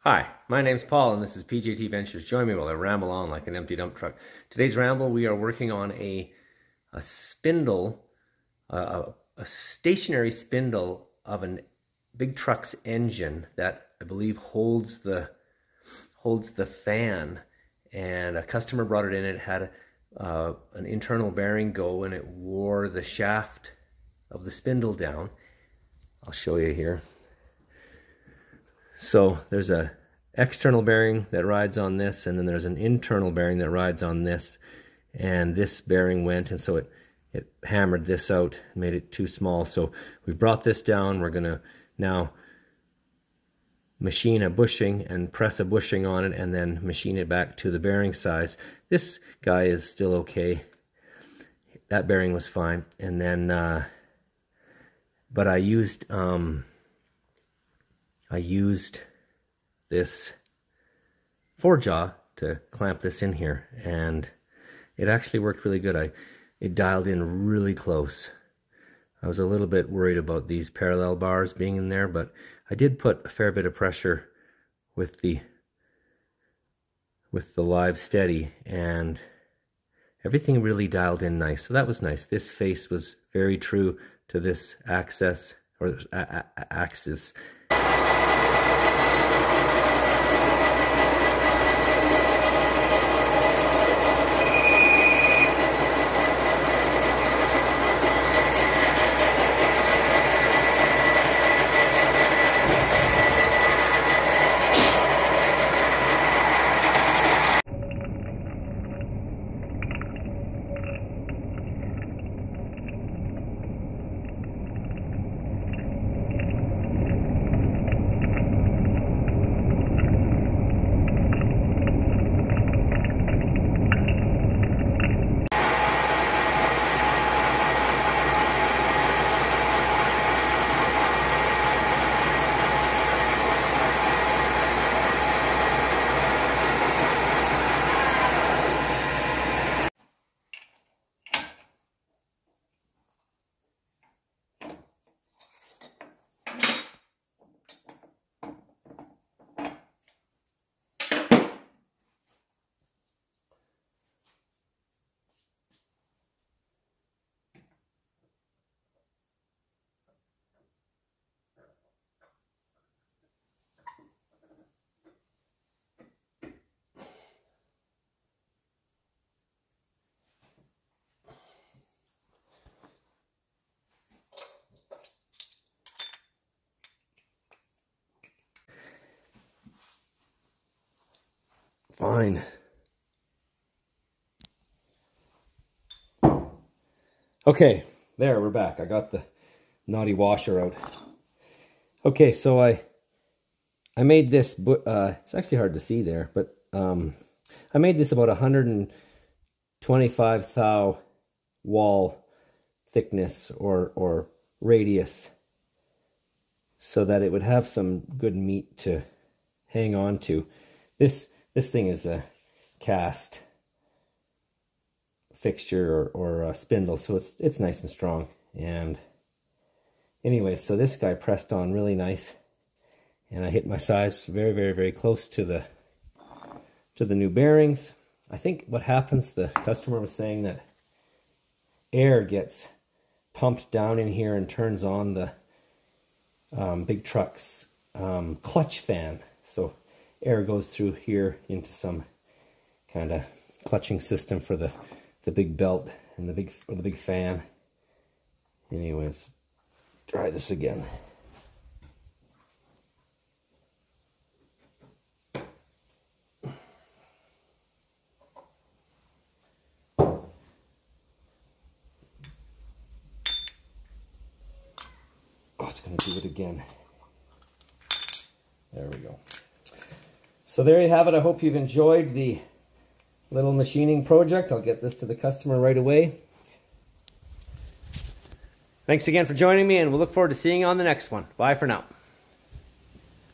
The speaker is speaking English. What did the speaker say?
Hi, my name's Paul and this is PJT Ventures. Join me while I ramble on like an empty dump truck. Today's ramble, we are working on a spindle, a stationary spindle of a big truck's engine that I believe holds the fan. And a customer brought it in. It had an internal bearing go and it wore the shaft of the spindle down. I'll show you here. So there's a external bearing that rides on this, and then there's an internal bearing that rides on this, and this bearing went, and so it hammered this out, made it too small. So we brought this down. We're gonna now machine a bushing and press a bushing on it, and then machine it back to the bearing size. This guy is still okay. That bearing was fine, and then but I used this 4-jaw to clamp this in here, and it actually worked really good. It dialed in really close. I was a little bit worried about these parallel bars being in there, but I did put a fair bit of pressure with the live steady, and everything really dialed in nice. So that was nice. This face was very true to this axis. Fine. Okay, there, we're back. I got the naughty washer out. Okay, so I made this, it's actually hard to see there, but I made this about 125 thou wall thickness or radius, so that it would have some good meat to hang on to. This thing is a cast fixture or a spindle, so it's nice and strong. And anyways, so this guy pressed on really nice, and I hit my size very, very, very close to the new bearings. I think what happens, the customer was saying that air gets pumped down in here and turns on the big truck's clutch fan. So air goes through here into some kind of clutching system for the big belt and the big fan. Anyways, try this again. Oh, it's gonna do it again. There we go. So there you have it. I hope you've enjoyed the little machining project. I'll get this to the customer right away. Thanks again for joining me, and we'll look forward to seeing you on the next one. Bye for now.